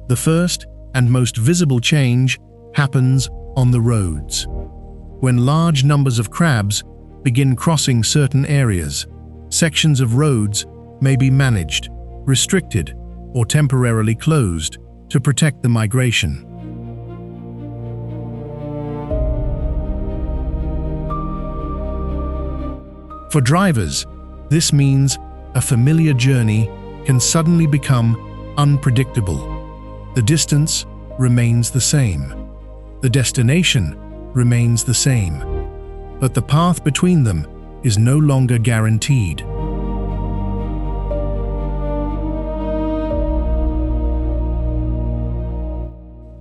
The first and most visible change happens on the roads. When large numbers of crabs begin crossing certain areas, sections of roads may be managed, restricted, or temporarily closed to protect the migration. For drivers, this means a familiar journey can suddenly become unpredictable. The distance remains the same. The destination remains the same, but the path between them is no longer guaranteed.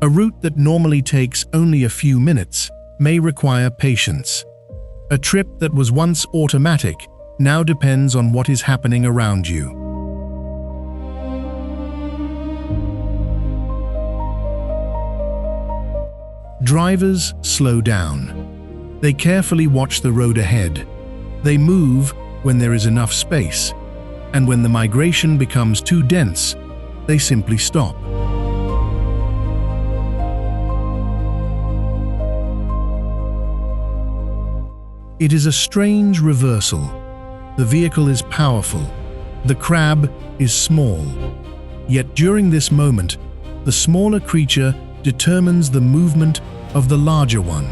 A route that normally takes only a few minutes may require patience. A trip that was once automatic now depends on what is happening around you. Drivers slow down. They carefully watch the road ahead. They move when there is enough space, and when the migration becomes too dense, they simply stop. It is a strange reversal. The vehicle is powerful. The crab is small. Yet during this moment, the smaller creature determines the movement of the larger one.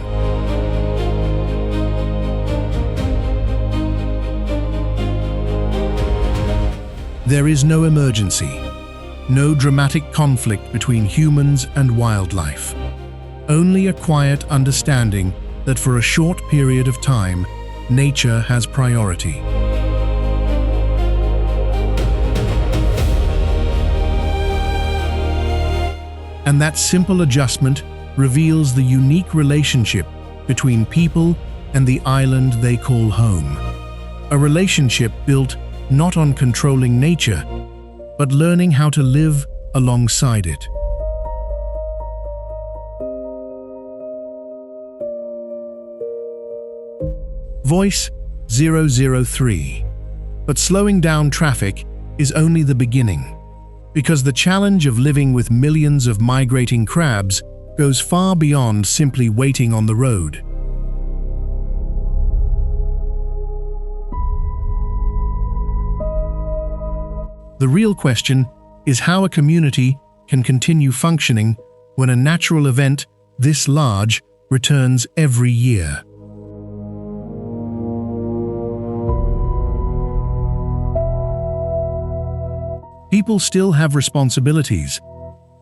There is no emergency, no dramatic conflict between humans and wildlife. Only a quiet understanding that for a short period of time, nature has priority. And that simple adjustment reveals the unique relationship between people and the island they call home. A relationship built not on controlling nature, but learning how to live alongside it. Voice 003. But slowing down traffic is only the beginning, because the challenge of living with millions of migrating crabs goes far beyond simply waiting on the road. The real question is how a community can continue functioning when a natural event this large returns every year. People still have responsibilities.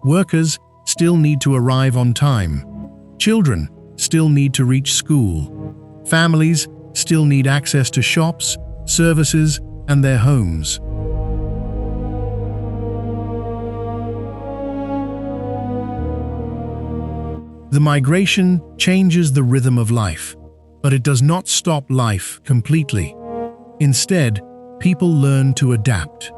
Workers still need to arrive on time. Children still need to reach school. Families still need access to shops, services, and their homes. The migration changes the rhythm of life, but it does not stop life completely. Instead, people learn to adapt.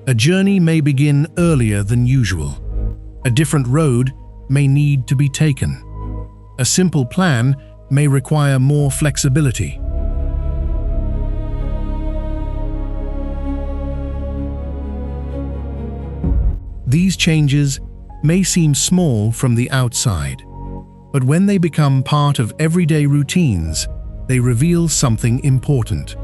A journey may begin earlier than usual. A different road may need to be taken. A simple plan may require more flexibility. These changes may seem small from the outside, but when they become part of everyday routines, they reveal something important.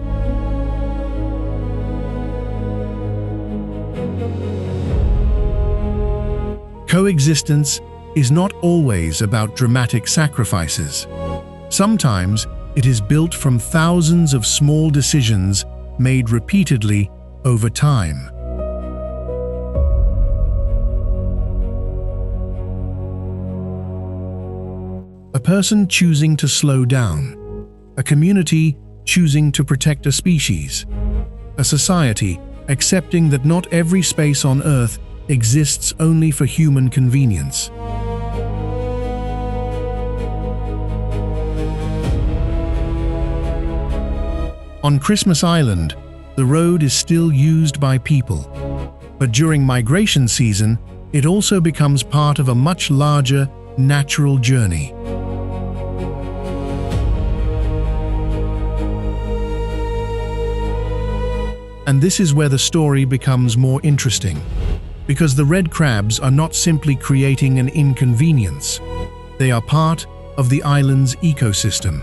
Coexistence is not always about dramatic sacrifices. Sometimes it is built from thousands of small decisions made repeatedly over time. A person choosing to slow down, a community choosing to protect a species, a society accepting that not every space on Earth exists only for human convenience. On Christmas Island, the road is still used by people, but during migration season, it also becomes part of a much larger natural journey. And this is where the story becomes more interesting, because the red crabs are not simply creating an inconvenience. They are part of the island's ecosystem.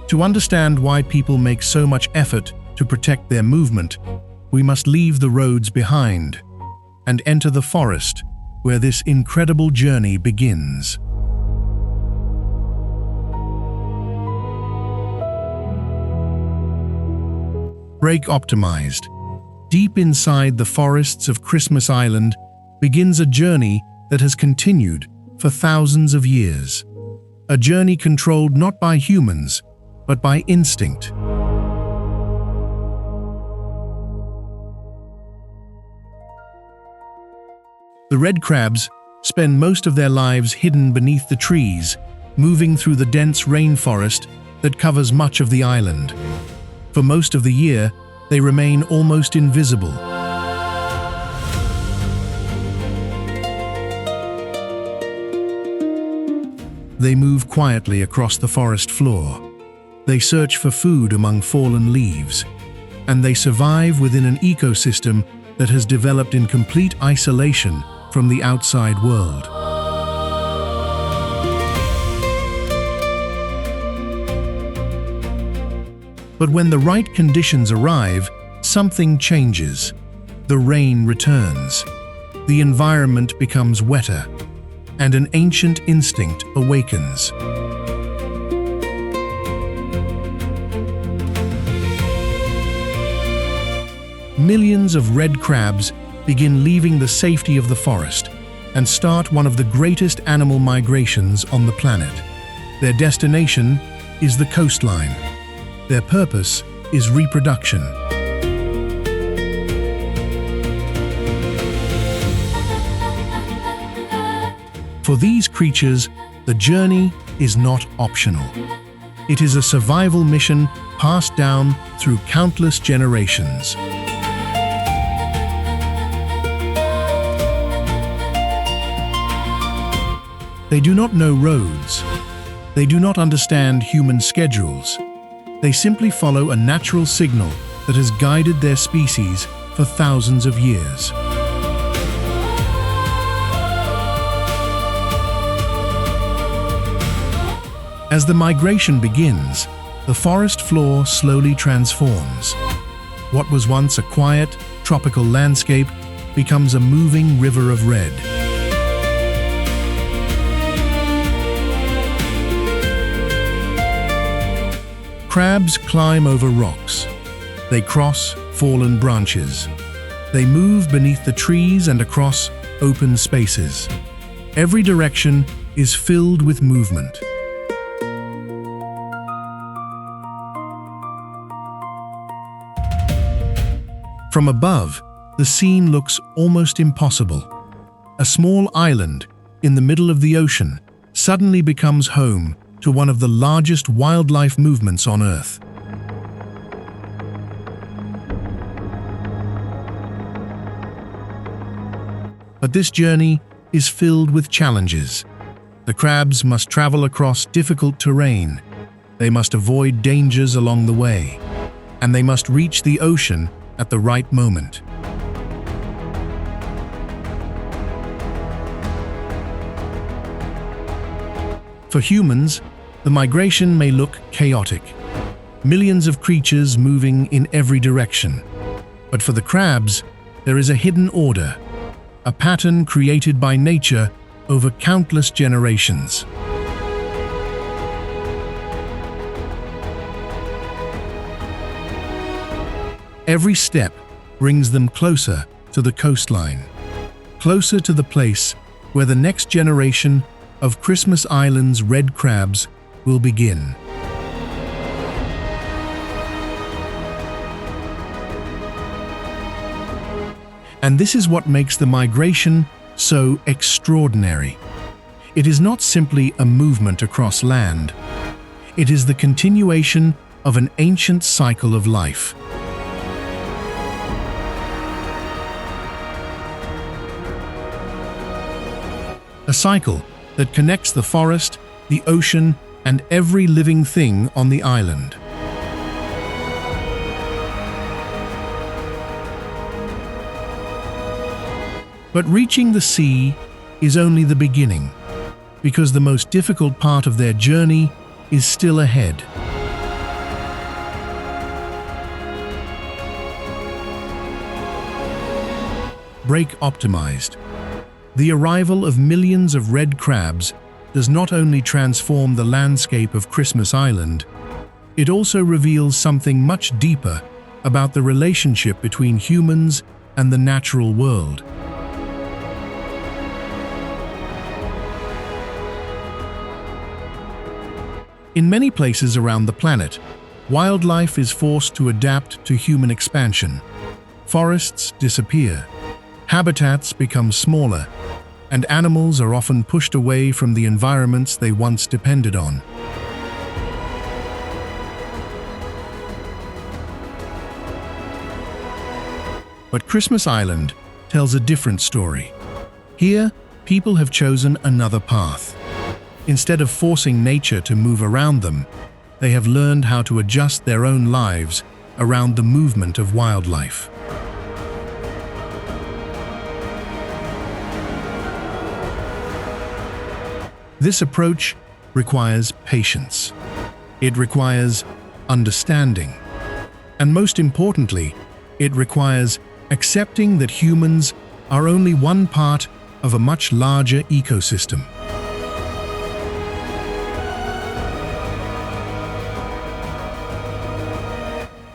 To understand why people make so much effort to protect their movement, we must leave the roads behind and enter the forest, where this incredible journey begins. Break optimized. Deep inside the forests of Christmas Island begins a journey that has continued for thousands of years. A journey controlled not by humans, but by instinct. The red crabs spend most of their lives hidden beneath the trees, moving through the dense rainforest that covers much of the island. For most of the year, they remain almost invisible. They move quietly across the forest floor. They search for food among fallen leaves, and they survive within an ecosystem that has developed in complete isolation from the outside world. But when the right conditions arrive, something changes. The rain returns, the environment becomes wetter, and an ancient instinct awakens. Millions of red crabs begin leaving the safety of the forest and start one of the greatest animal migrations on the planet. Their destination is the coastline. Their purpose is reproduction. For these creatures, the journey is not optional. It is a survival mission passed down through countless generations. They do not know roads. They do not understand human schedules. They simply follow a natural signal that has guided their species for thousands of years. As the migration begins, the forest floor slowly transforms. What was once a quiet, tropical landscape becomes a moving river of red. Crabs climb over rocks. They cross fallen branches. They move beneath the trees and across open spaces. Every direction is filled with movement. From above, the scene looks almost impossible. A small island in the middle of the ocean suddenly becomes home to one of the largest wildlife movements on Earth. But this journey is filled with challenges. The crabs must travel across difficult terrain. They must avoid dangers along the way, and they must reach the ocean at the right moment. For humans, the migration may look chaotic. Millions of creatures moving in every direction. But for the crabs, there is a hidden order, a pattern created by nature over countless generations. Every step brings them closer to the coastline, closer to the place where the next generation of Christmas Island's red crabs will begin. And this is what makes the migration so extraordinary. It is not simply a movement across land. It is the continuation of an ancient cycle of life. A cycle that connects the forest, the ocean, and every living thing on the island. But reaching the sea is only the beginning, because the most difficult part of their journey is still ahead. Break optimized. The arrival of millions of red crabs does not only transform the landscape of Christmas Island, it also reveals something much deeper about the relationship between humans and the natural world. In many places around the planet, wildlife is forced to adapt to human expansion. Forests disappear, habitats become smaller, and animals are often pushed away from the environments they once depended on. But Christmas Island tells a different story. Here, people have chosen another path. Instead of forcing nature to move around them, they have learned how to adjust their own lives around the movement of wildlife. This approach requires patience. It requires understanding. And most importantly, it requires accepting that humans are only one part of a much larger ecosystem.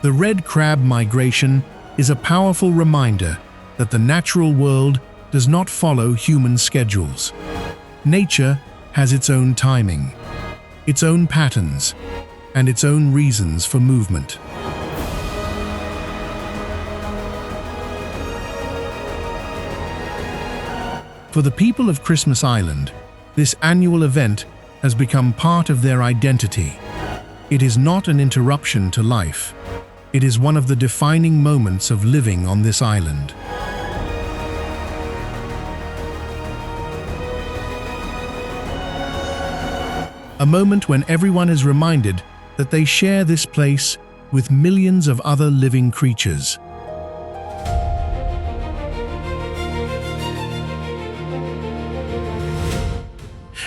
The red crab migration is a powerful reminder that the natural world does not follow human schedules. Nature has its own timing, its own patterns, and its own reasons for movement. For the people of Christmas Island, this annual event has become part of their identity. It is not an interruption to life. It is one of the defining moments of living on this island. A moment when everyone is reminded that they share this place with millions of other living creatures.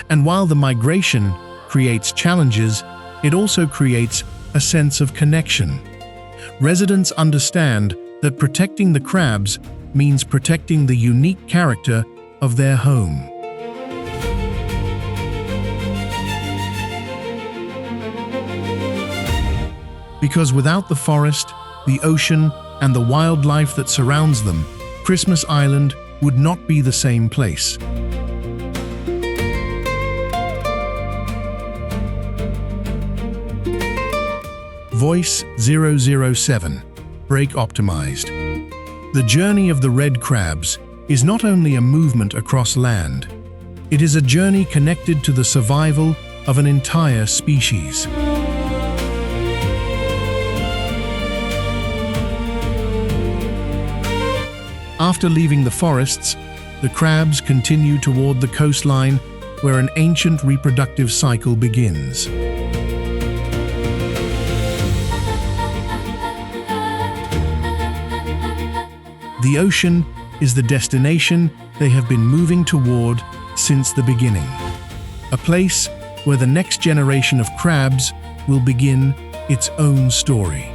And while the migration creates challenges, it also creates a sense of connection. Residents understand that protecting the crabs means protecting the unique character of their home. Because without the forest, the ocean, and the wildlife that surrounds them, Christmas Island would not be the same place. Voice 007, Break Optimized. The journey of the red crabs is not only a movement across land, it is a journey connected to the survival of an entire species. After leaving the forests, the crabs continue toward the coastline where an ancient reproductive cycle begins. The ocean is the destination they have been moving toward since the beginning. A place where the next generation of crabs will begin its own story.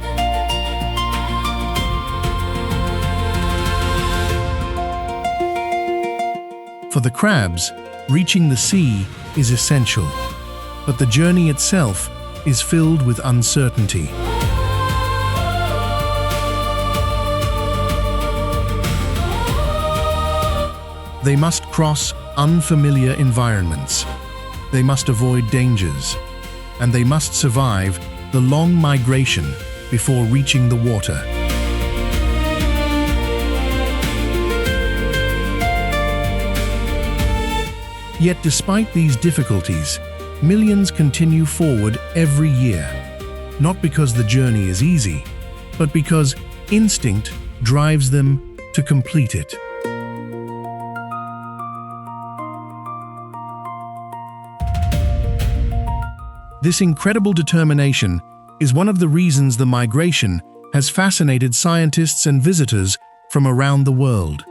For the crabs, reaching the sea is essential, but the journey itself is filled with uncertainty. They must cross unfamiliar environments. They must avoid dangers, and they must survive the long migration before reaching the water. Yet despite these difficulties, millions continue forward every year, not because the journey is easy, but because instinct drives them to complete it. This incredible determination is one of the reasons the migration has fascinated scientists and visitors from around the world.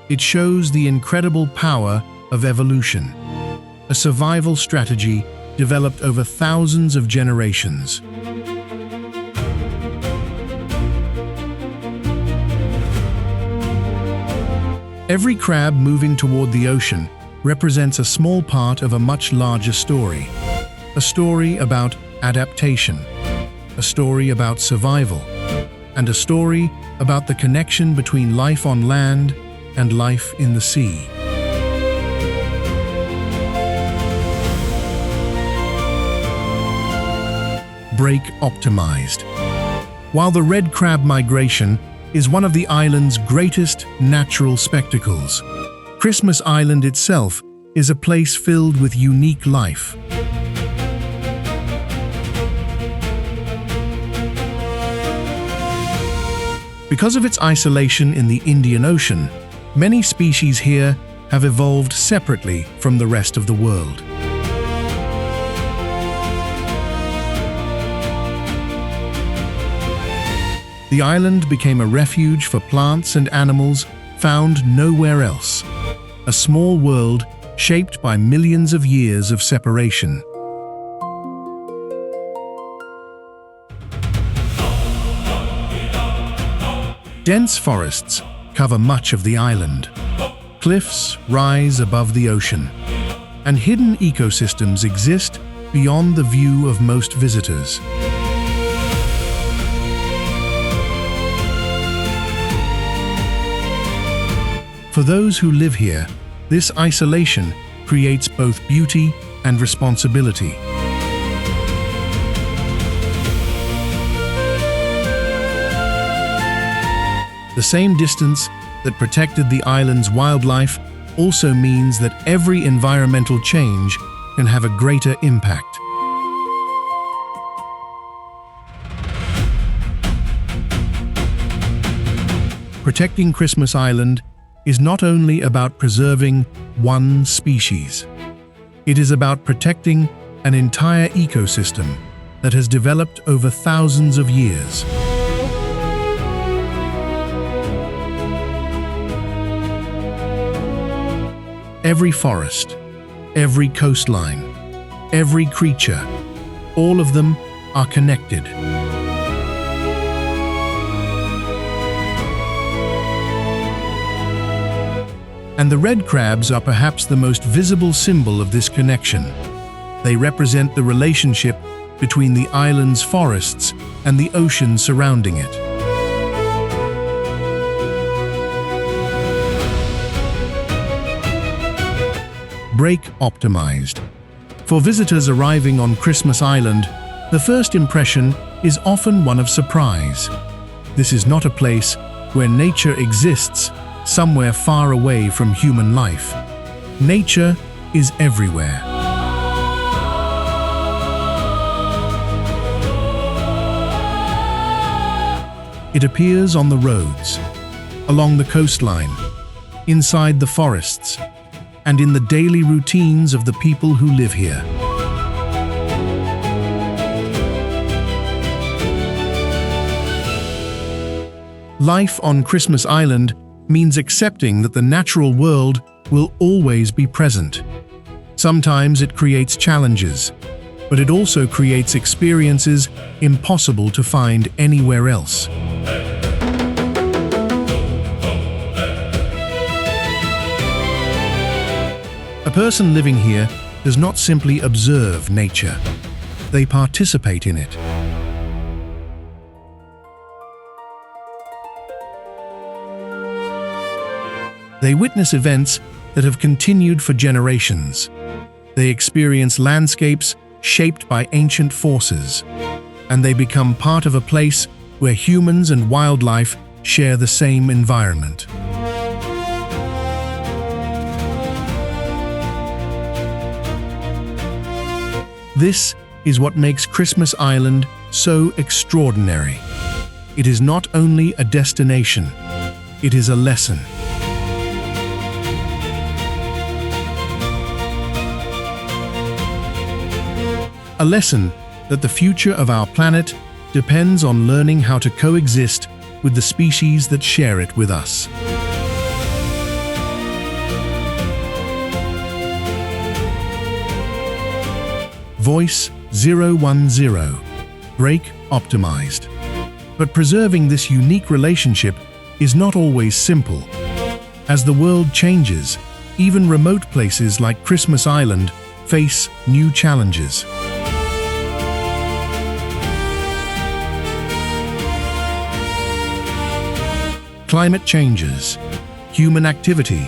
It shows the incredible power of evolution, a survival strategy developed over thousands of generations. Every crab moving toward the ocean represents a small part of a much larger story. A story about adaptation, a story about survival, and a story about the connection between life on land and life in the sea. Break optimized. While the red crab migration is one of the island's greatest natural spectacles, Christmas Island itself is a place filled with unique life. Because of its isolation in the Indian Ocean, many species here have evolved separately from the rest of the world. The island became a refuge for plants and animals found nowhere else, a small world shaped by millions of years of separation. Dense forests cover much of the island. Cliffs rise above the ocean, and hidden ecosystems exist beyond the view of most visitors. For those who live here, this isolation creates both beauty and responsibility. The same distance that protected the island's wildlife also means that every environmental change can have a greater impact. Protecting Christmas Island is not only about preserving one species. It is about protecting an entire ecosystem that has developed over thousands of years. Every forest, every coastline, every creature, all of them are connected. And the red crabs are perhaps the most visible symbol of this connection. They represent the relationship between the island's forests and the ocean surrounding it. Break optimized. For visitors arriving on Christmas Island, the first impression is often one of surprise. This is not a place where nature exists somewhere far away from human life. Nature is everywhere. It appears on the roads, along the coastline, inside the forests, and in the daily routines of the people who live here. Life on Christmas Island means accepting that the natural world will always be present. Sometimes it creates challenges, but it also creates experiences impossible to find anywhere else. A person living here does not simply observe nature, they participate in it. They witness events that have continued for generations. They experience landscapes shaped by ancient forces, and they become part of a place where humans and wildlife share the same environment. This is what makes Christmas Island so extraordinary. It is not only a destination, it is a lesson. lesson that the future of our planet depends on learning how to coexist with the species that share it with us. Voice 010. Break optimized. But preserving this unique relationship is not always simple. As the world changes, even remote places like Christmas Island face new challenges. Climate changes, human activity,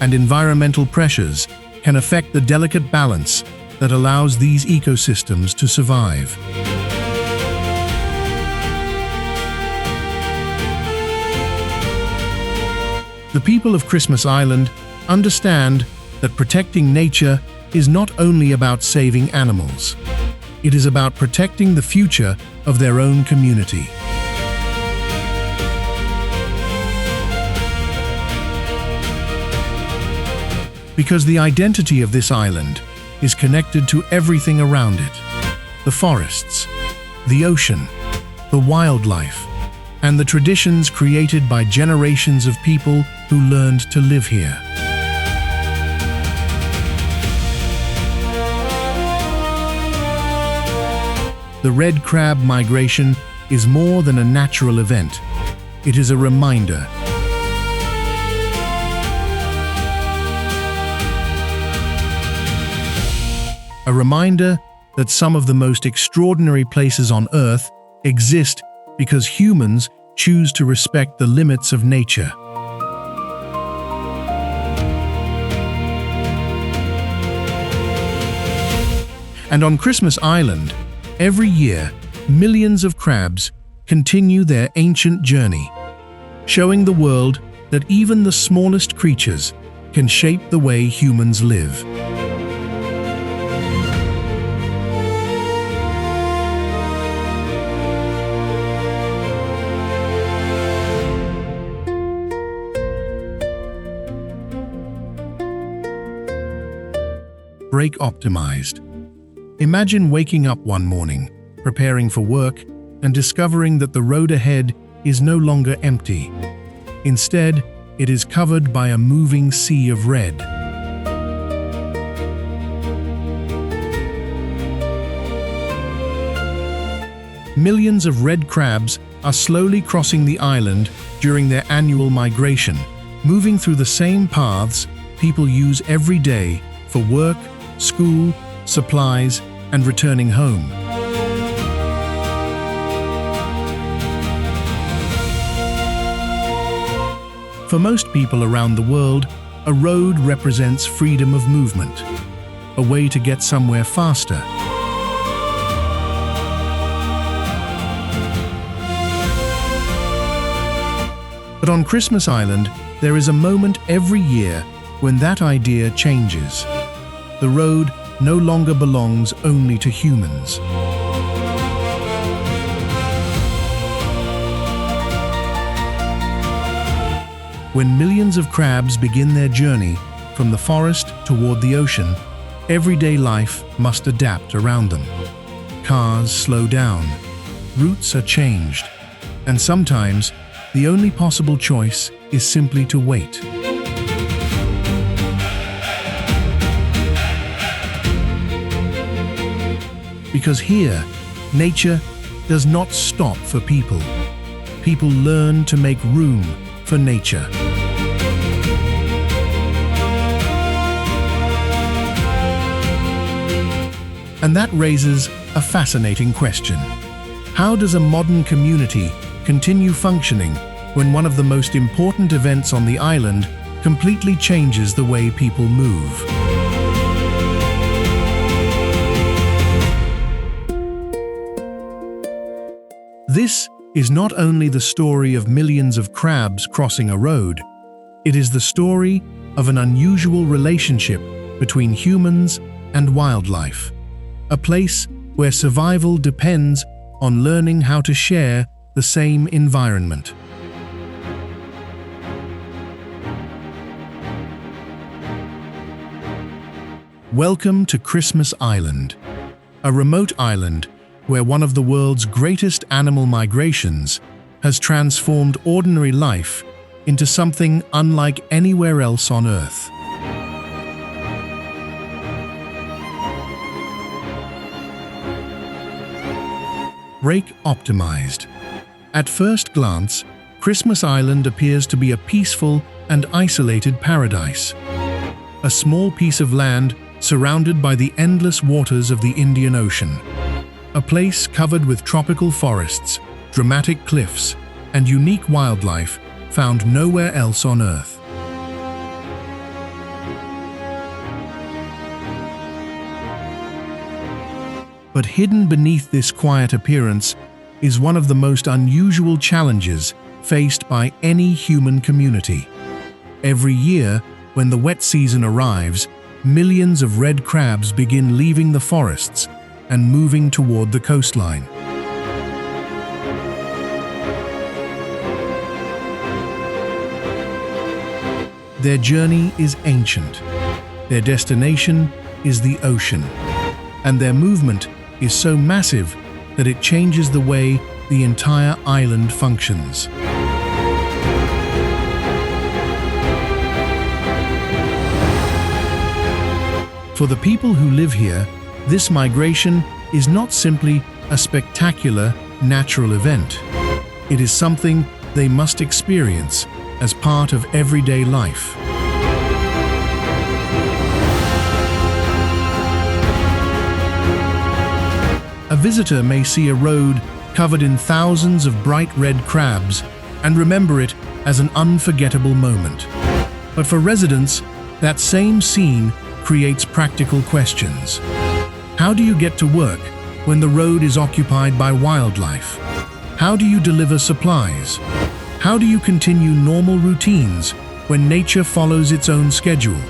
and environmental pressures can affect the delicate balance that allows these ecosystems to survive. The people of Christmas Island understand that protecting nature is not only about saving animals. It is about protecting the future of their own community. Because the identity of this island is connected to everything around it: the forests, the ocean, the wildlife, and the traditions created by generations of people who learned to live here. The red crab migration is more than a natural event. It is a reminder. A reminder that some of the most extraordinary places on Earth exist because humans choose to respect the limits of nature. And on Christmas Island, every year, millions of crabs continue their ancient journey, showing the world that even the smallest creatures can shape the way humans live. Break optimized. Imagine waking up one morning, preparing for work, and discovering that the road ahead is no longer empty. Instead, it is covered by a moving sea of red. Millions of red crabs are slowly crossing the island during their annual migration, moving through the same paths people use every day for work, school, supplies, and returning home. For most people around the world, a road represents freedom of movement, a way to get somewhere faster. But on Christmas Island, there is a moment every year when that idea changes. The road no longer belongs only to humans. When millions of crabs begin their journey from the forest toward the ocean, everyday life must adapt around them. Cars slow down, routes are changed, and sometimes the only possible choice is simply to wait. Because here, nature does not stop for people. People learn to make room for nature. And that raises a fascinating question. How does a modern community continue functioning when one of the most important events on the island completely changes the way people move? This is not only the story of millions of crabs crossing a road, it is the story of an unusual relationship between humans and wildlife, a place where survival depends on learning how to share the same environment. Welcome to Christmas Island. a remote island where one of the world's greatest animal migrations has transformed ordinary life into something unlike anywhere else on Earth. Rake optimized. At first glance, Christmas Island appears to be a peaceful and isolated paradise. A small piece of land surrounded by the endless waters of the Indian Ocean. A place covered with tropical forests, dramatic cliffs, and unique wildlife found nowhere else on Earth. But hidden beneath this quiet appearance is one of the most unusual challenges faced by any human community. Every year, when the wet season arrives, millions of red crabs begin leaving the forests and moving toward the coastline. Their journey is ancient. Their destination is the ocean. And their movement is so massive that it changes the way the entire island functions. For the people who live here, this migration is not simply a spectacular natural event. It is something they must experience as part of everyday life. A visitor may see a road covered in thousands of bright red crabs and remember it as an unforgettable moment. But for residents, that same scene creates practical questions. How do you get to work when the road is occupied by wildlife? How do you deliver supplies? How do you continue normal routines when nature follows its own schedule?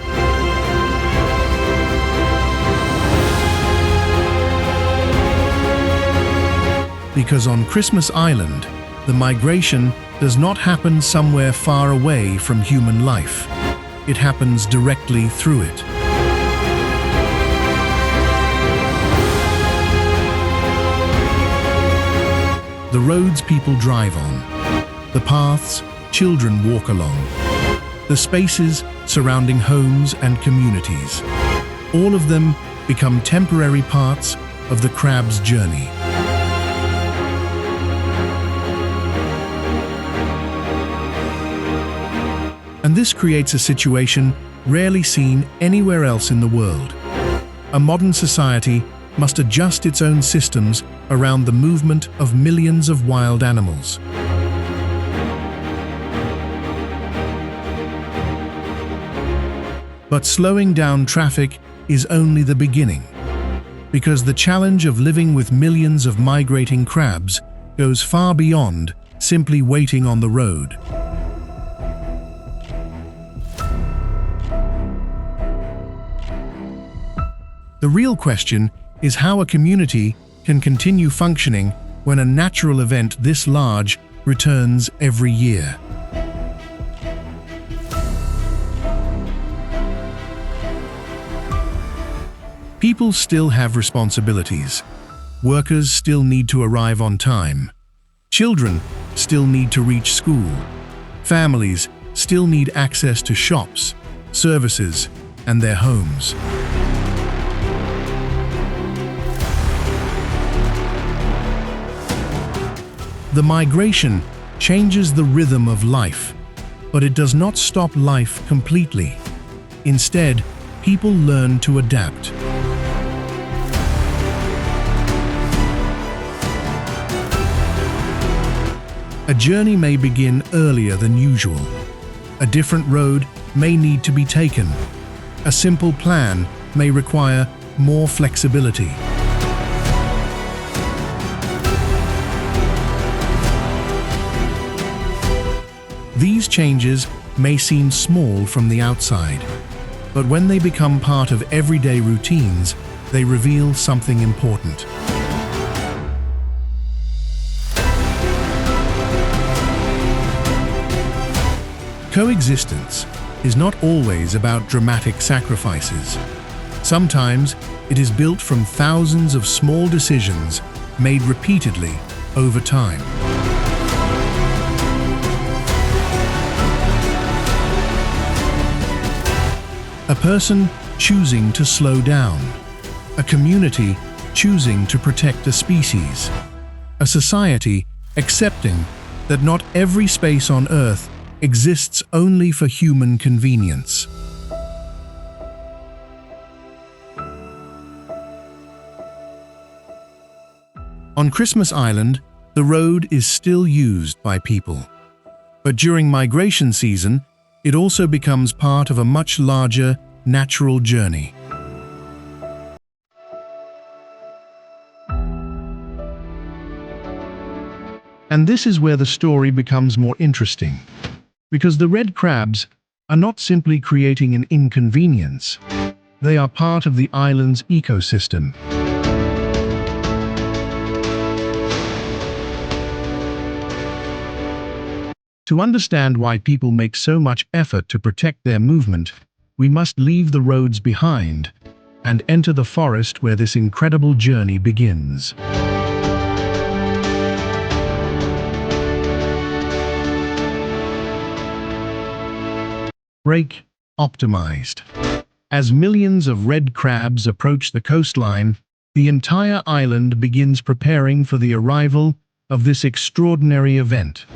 Because on Christmas Island, the migration does not happen somewhere far away from human life. It happens directly through it. The roads people drive on, the paths children walk along, the spaces surrounding homes and communities, all of them become temporary parts of the crab's journey. And this creates a situation rarely seen anywhere else in the world. A modern society must adjust its own systems around the movement of millions of wild animals. But slowing down traffic is only the beginning, because the challenge of living with millions of migrating crabs goes far beyond simply waiting on the road. The real question is how a community can continue functioning when a natural event this large returns every year. People still have responsibilities. Workers still need to arrive on time. Children still need to reach school. Families still need access to shops, services, and their homes. The migration changes the rhythm of life, but it does not stop life completely. Instead, people learn to adapt. A journey may begin earlier than usual. A different road may need to be taken. A simple plan may require more flexibility. These changes may seem small from the outside, but when they become part of everyday routines, they reveal something important. Coexistence is not always about dramatic sacrifices. Sometimes it is built from thousands of small decisions made repeatedly over time. A person choosing to slow down, a community choosing to protect a species, a society accepting that not every space on Earth exists only for human convenience. On Christmas Island, the road is still used by people. But during migration season, it also becomes part of a much larger natural journey. And this is where the story becomes more interesting, because the red crabs are not simply creating an inconvenience, they are part of the island's ecosystem. To understand why people make so much effort to protect their movement, we must leave the roads behind and enter the forest where this incredible journey begins. Break optimized. As millions of red crabs approach the coastline, the entire island begins preparing for the arrival of this extraordinary event.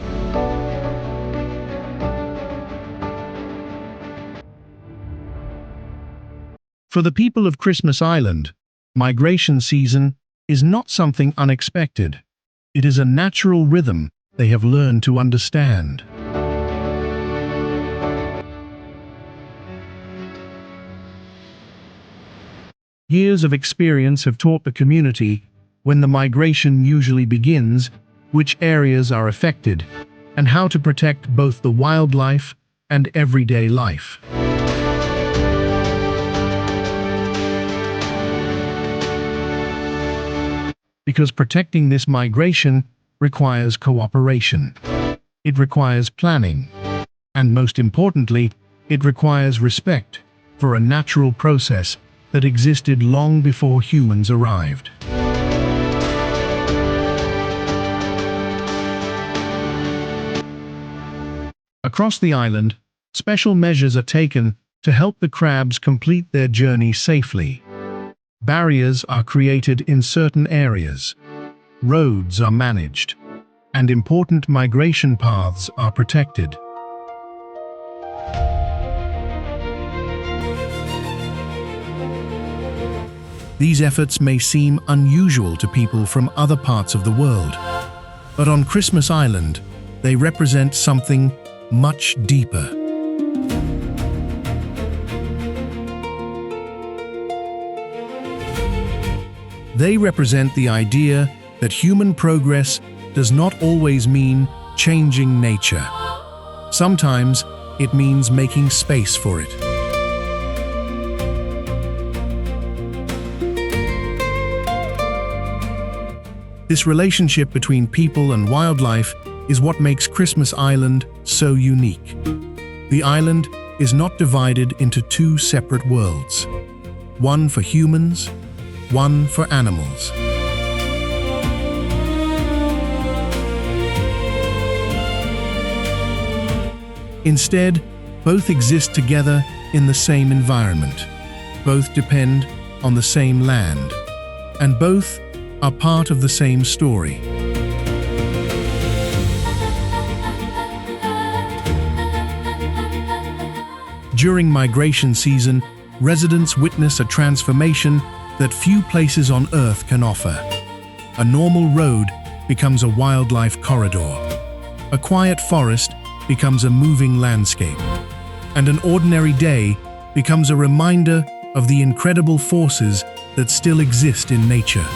For the people of Christmas Island, migration season is not something unexpected. It is a natural rhythm they have learned to understand. Years of experience have taught the community when the migration usually begins, which areas are affected, and how to protect both the wildlife and everyday life. Because protecting this migration requires cooperation. It requires planning. And most importantly, it requires respect for a natural process that existed long before humans arrived. Across the island, special measures are taken to help the crabs complete their journey safely. Barriers are created in certain areas, roads are managed, and important migration paths are protected. These efforts may seem unusual to people from other parts of the world, but on Christmas Island, they represent something much deeper. They represent the idea that human progress does not always mean changing nature. Sometimes it means making space for it. This relationship between people and wildlife is what makes Christmas Island so unique. The island is not divided into two separate worlds, one for humans, one for animals. Instead, both exist together in the same environment, both depend on the same land, and both are part of the same story. During migration season, residents witness a transformation that few places on Earth can offer. A normal road becomes a wildlife corridor. A quiet forest becomes a moving landscape. And an ordinary day becomes a reminder of the incredible forces that still exist in nature.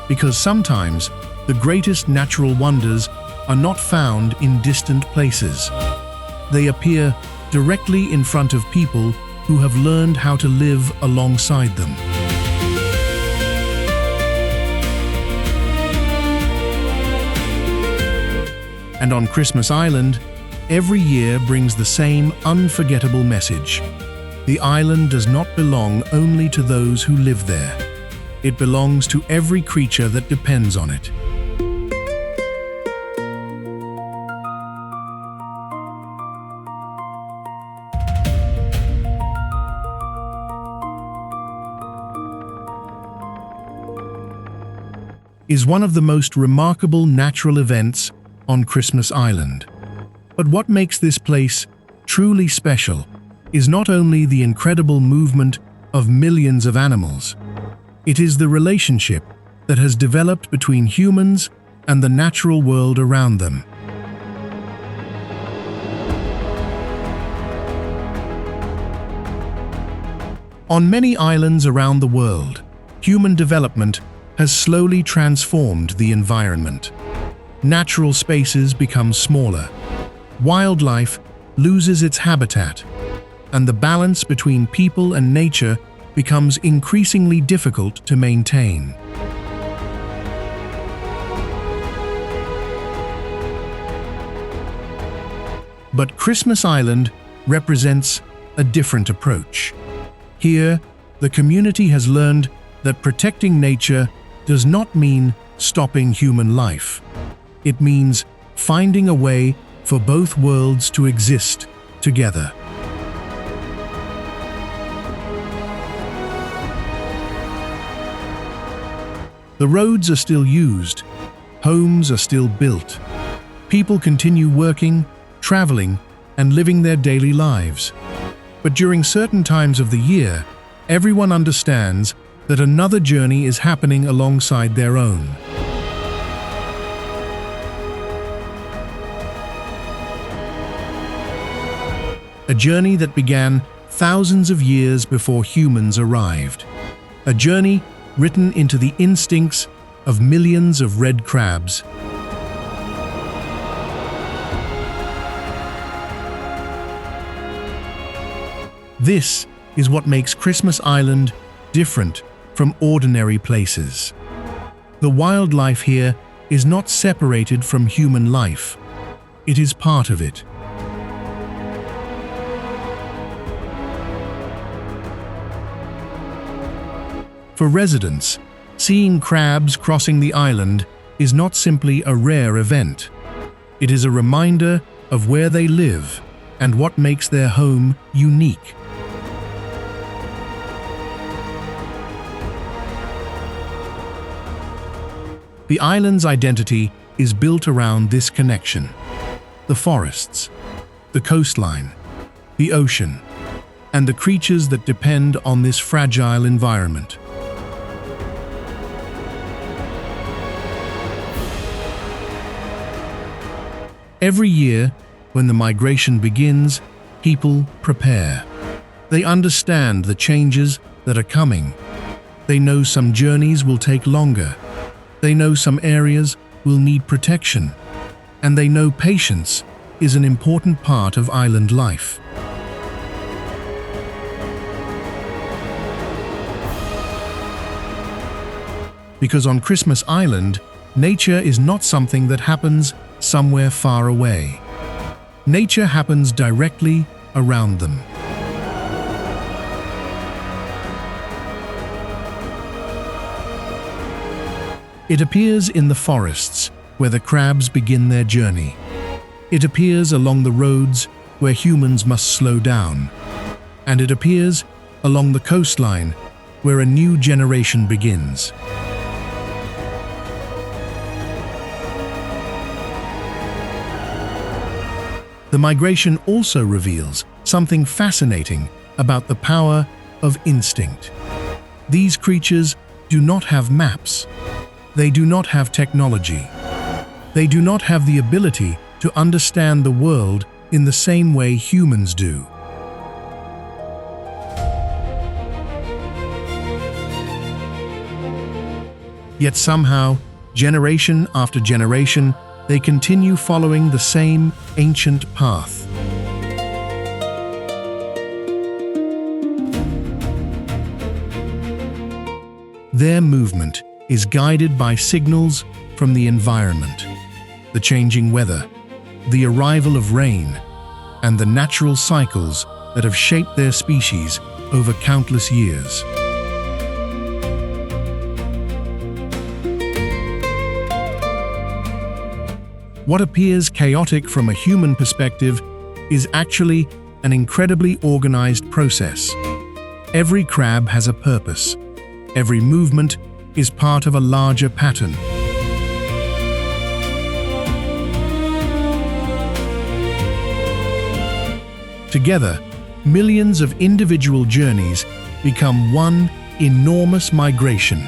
Because sometimes the greatest natural wonders are not found in distant places. They appear directly in front of people who have learned how to live alongside them. And on Christmas Island, every year brings the same unforgettable message. The island does not belong only to those who live there. It belongs to every creature that depends on it. Is one of the most remarkable natural events on Christmas Island. But what makes this place truly special is not only the incredible movement of millions of animals. It is the relationship that has developed between humans and the natural world around them. On many islands around the world, human development has slowly transformed the environment. Natural spaces become smaller, wildlife loses its habitat, and the balance between people and nature becomes increasingly difficult to maintain. But Christmas Island represents a different approach. Here, the community has learned that protecting nature does not mean stopping human life. It means finding a way for both worlds to exist together. The roads are still used, homes are still built. People continue working, traveling, and living their daily lives. But during certain times of the year, everyone understands that another journey is happening alongside their own. A journey that began thousands of years before humans arrived. A journey written into the instincts of millions of red crabs. This is what makes Christmas Island different from ordinary places. The wildlife here is not separated from human life. It is part of it. For residents, seeing crabs crossing the island is not simply a rare event. It is a reminder of where they live and what makes their home unique. The island's identity is built around this connection. The forests, the coastline, the ocean, and the creatures that depend on this fragile environment. Every year, when the migration begins, people prepare. They understand the changes that are coming. They know some journeys will take longer. They know some areas will need protection. And they know patience is an important part of island life. Because on Christmas Island, nature is not something that happens somewhere far away. Nature happens directly around them. It appears in the forests, where the crabs begin their journey. It appears along the roads where humans must slow down. And it appears along the coastline, where a new generation begins. The migration also reveals something fascinating about the power of instinct. These creatures do not have maps. They do not have technology. They do not have the ability to understand the world in the same way humans do. Yet somehow, generation after generation, they continue following the same ancient path. Their movement is guided by signals from the environment, the changing weather, the arrival of rain, and the natural cycles that have shaped their species over countless years. What appears chaotic from a human perspective is actually an incredibly organized process. Every crab has a purpose. Every movement is part of a larger pattern. Together, millions of individual journeys become one enormous migration,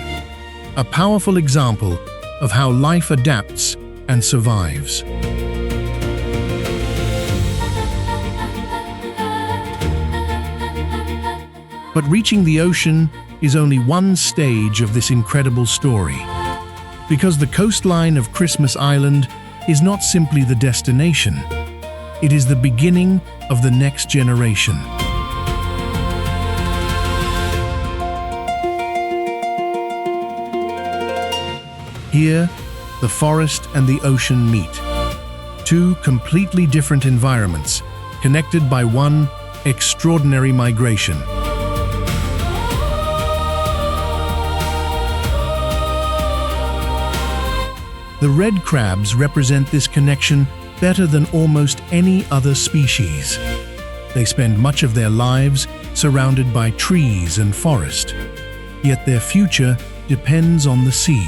a powerful example of how life adapts and survives. But reaching the ocean is only one stage of this incredible story, because the coastline of Christmas Island is not simply the destination. It is the beginning of the next generation. Here, the forest and the ocean meet. Two completely different environments, connected by one extraordinary migration. The red crabs represent this connection better than almost any other species. They spend much of their lives surrounded by trees and forest, yet their future depends on the sea.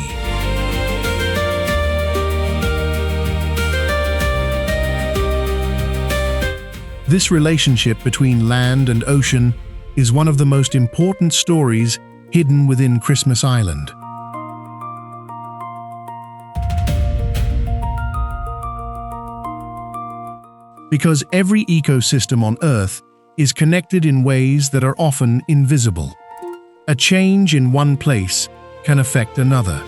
This relationship between land and ocean is one of the most important stories hidden within Christmas Island. Because every ecosystem on Earth is connected in ways that are often invisible. A change in one place can affect another.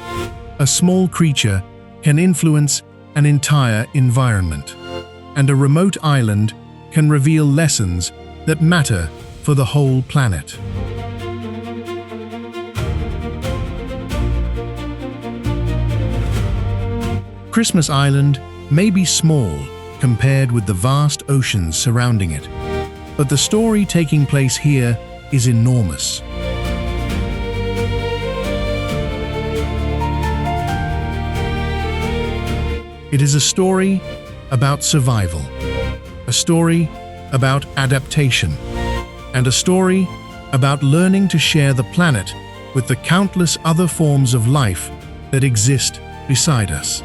A small creature can influence an entire environment. And a remote island can reveal lessons that matter for the whole planet. Christmas Island may be small compared with the vast oceans surrounding it, but the story taking place here is enormous. It is a story about survival, a story about adaptation, and a story about learning to share the planet with the countless other forms of life that exist beside us.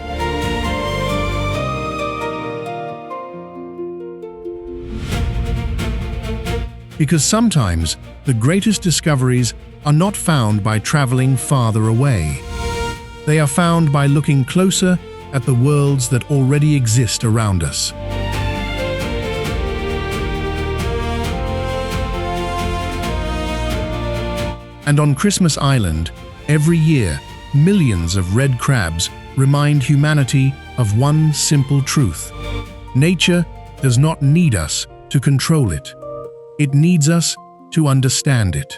Because sometimes the greatest discoveries are not found by traveling farther away. They are found by looking closer at the worlds that already exist around us. And on Christmas Island, every year, millions of red crabs remind humanity of one simple truth. Nature does not need us to control it. It needs us to understand it.